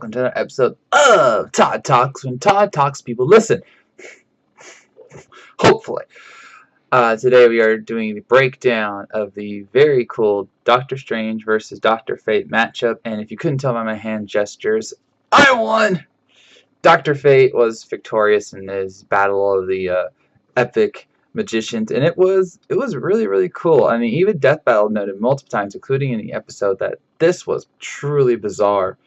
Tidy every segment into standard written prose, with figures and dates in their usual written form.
welcome to another episode of Todd Talks. When Todd talks, people listen. Hopefully. Today we are doing the breakdown of the very cool Doctor Strange versus Dr. Fate matchup. And if you couldn't tell by my hand gestures, I won! Dr. Fate was victorious in his battle of the epic magicians, and it was really, really cool. I mean, even Death Battle noted multiple times, including in the episode, that this was truly bizarre,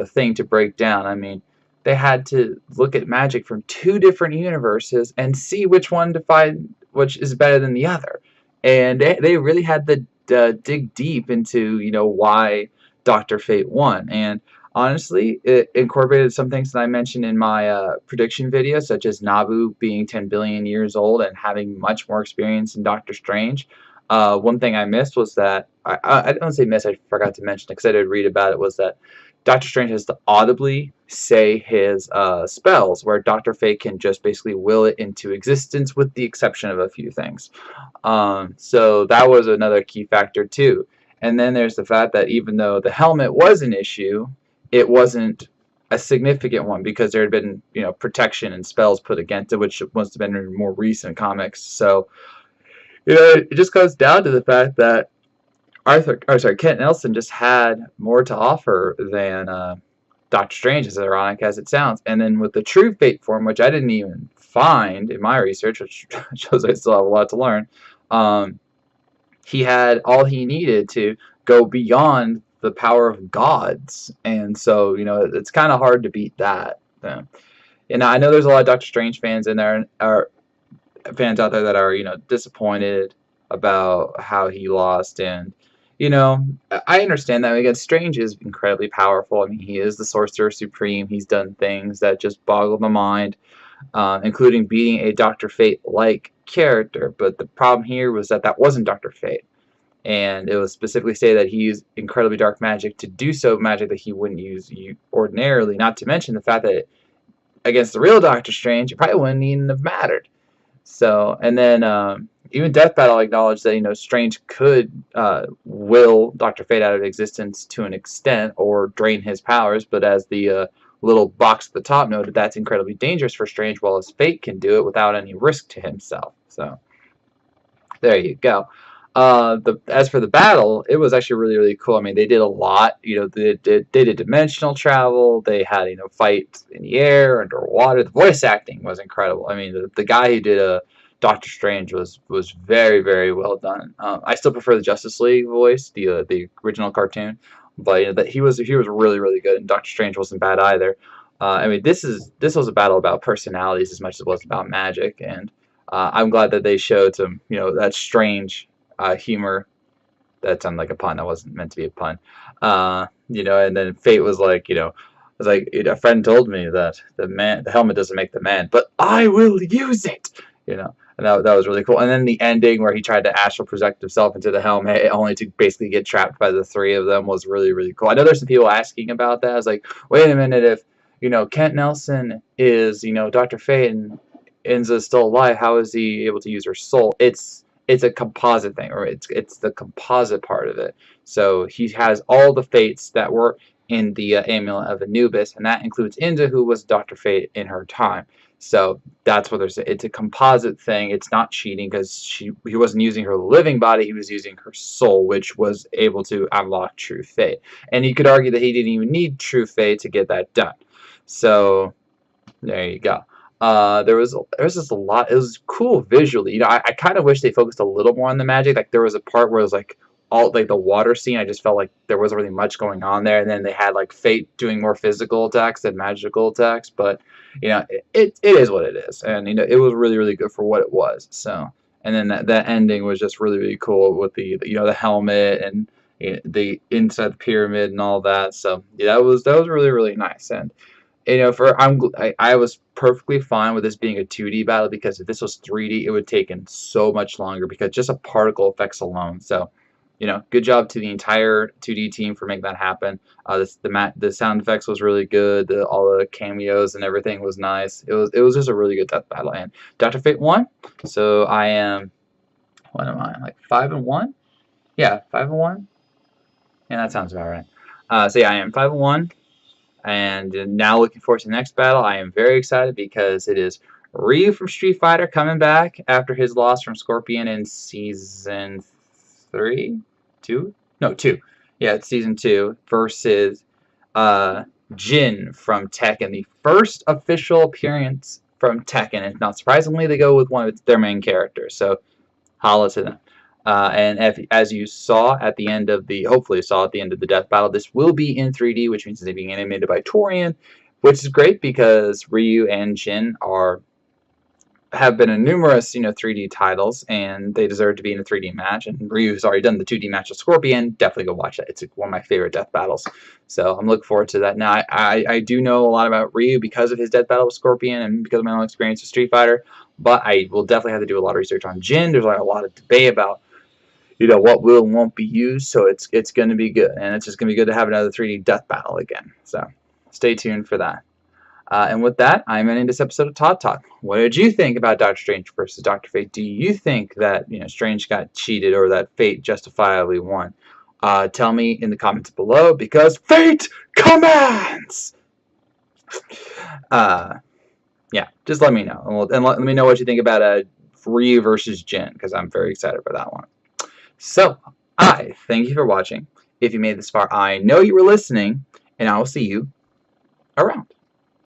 thing to break down. I mean, they had to look at magic from two different universes and see which one to find which is better than the other. And they really had to dig deep into, why Dr. Fate won. And honestly, it incorporated some things that I mentioned in my prediction video, such as Nabu being 10 billion years old and having much more experience than Doctor Strange. One thing I missed was that, I don't say miss, I forgot to mention it because I did read about it, was that Doctor Strange has to audibly say his spells, where Dr. Fate can just basically will it into existence with the exception of a few things. So that was another key factor too. And then there's the fact that even though the helmet was an issue, it wasn't a significant one because there had been, protection and spells put against it, which must have been in more recent comics. So, it just goes down to the fact that Kent Nelson just had more to offer than Doctor Strange, as ironic as it sounds. And then with the True Fate form, which I didn't even find in my research, which shows I still have a lot to learn, he had all he needed to go beyond the power of gods. And so, it's kind of hard to beat that. And I know there's a lot of Doctor Strange fans in there, or fans out there that are, disappointed about how he lost. And I understand that. Again, Strange is incredibly powerful. I mean, he is the Sorcerer Supreme. He's done things that just boggle the mind, including beating a Dr. Fate-like character. But the problem here was that that wasn't Dr. Fate. And it was specifically stated that he used incredibly dark magic to do so, magic that he wouldn't use ordinarily. Not to mention the fact that against the real Doctor Strange, it probably wouldn't even have mattered. So, and then even Death Battle acknowledged that, Strange could will Dr. Fate out of existence to an extent or drain his powers, but as the little box at the top noted, that's incredibly dangerous for Strange, while his Fate can do it without any risk to himself. So, there you go. As for the battle, it was actually really, really cool. I mean, they did a lot. They did dimensional travel. They had, fights in the air, underwater. The voice acting was incredible. I mean, the guy who did Doctor Strange was very, very well done. I still prefer the Justice League voice, the original cartoon, but that he was really, really good. And Doctor Strange wasn't bad either. I mean, this was a battle about personalities as much as it was about magic, and I'm glad that they showed some, that Strange humor. That sounded like a pun. That wasn't meant to be a pun. And then Fate was like, a friend told me that the helmet doesn't make the man, but I will use it. And that was really cool. And then the ending where he tried to astral project himself into the helmet, only to basically get trapped by the three of them, was really, really cool. I know there's some people asking about that. I was like, wait a minute, if Kent Nelson is Dr. Fate and Enza's still alive, how is he able to use her soul? It's a composite thing, or it's the composite part of it. So he has all the fates that were in the Amulet of Anubis, and that includes Inza, who was Dr. Fate in her time. So that's what they're saying. It's a composite thing. It's not cheating because he wasn't using her living body. He was using her soul, which was able to unlock True Fate. And you could argue that he didn't even need True Fate to get that done. So there you go. There was just a lot. It was cool visually. I kind of wish they focused a little more on the magic. Like there was a part where it was like all like the water scene. I just felt like there wasn't really much going on there. And then they had like Fate doing more physical attacks than magical attacks. But it is what it is, and it was really, really good for what it was. So, and then that ending was just really, really cool with the the helmet and the inside the pyramid and all that. So yeah, that was really, really nice. And I was perfectly fine with this being a 2D battle, because if this was 3D, it would have taken so much longer because just of particle effects alone. So, good job to the entire 2D team for making that happen. The sound effects was really good. All the cameos and everything was nice. It was just a really good death battle. And Dr. Fate won. So I am, what am I, like 5-1? Yeah, 5-1. Yeah, that sounds about right. So yeah, I am 5-1. And now looking forward to the next battle. I am very excited because it is Ryu from Street Fighter coming back after his loss from Scorpion in season 3? 2? No, 2. Yeah, it's season 2 versus Jin from Tekken. The first official appearance from Tekken. And not surprisingly, they go with one of their main characters. So, holla to them. And as you saw at the end of the, hopefully you saw at the end of the death battle, this will be in 3D, which means it's being animated by Torian, which is great because Ryu and Jin have been in numerous 3D titles, and they deserve to be in a 3D match. And Ryu's already done the 2D match with Scorpion. Definitely go watch that. It's one of my favorite death battles. So I'm looking forward to that. Now, I do know a lot about Ryu because of his death battle with Scorpion and because of my own experience with Street Fighter, but I will definitely have to do a lot of research on Jin. There's like a lot of debate about what will and won't be used, so it's going to be good, and it's just going to be good to have another 3D death battle again. So stay tuned for that. And with that, I'm ending this episode of Todd Talk. What did you think about Doctor Strange versus Doctor Fate? Do you think that Strange got cheated or that Fate justifiably won? Tell me in the comments below, because Fate commands! Yeah, just let me know. And let me know what you think about Ryu versus Jin, because I'm very excited for that one. So, I thank you for watching. If you made this far, I know you were listening, and I will see you around.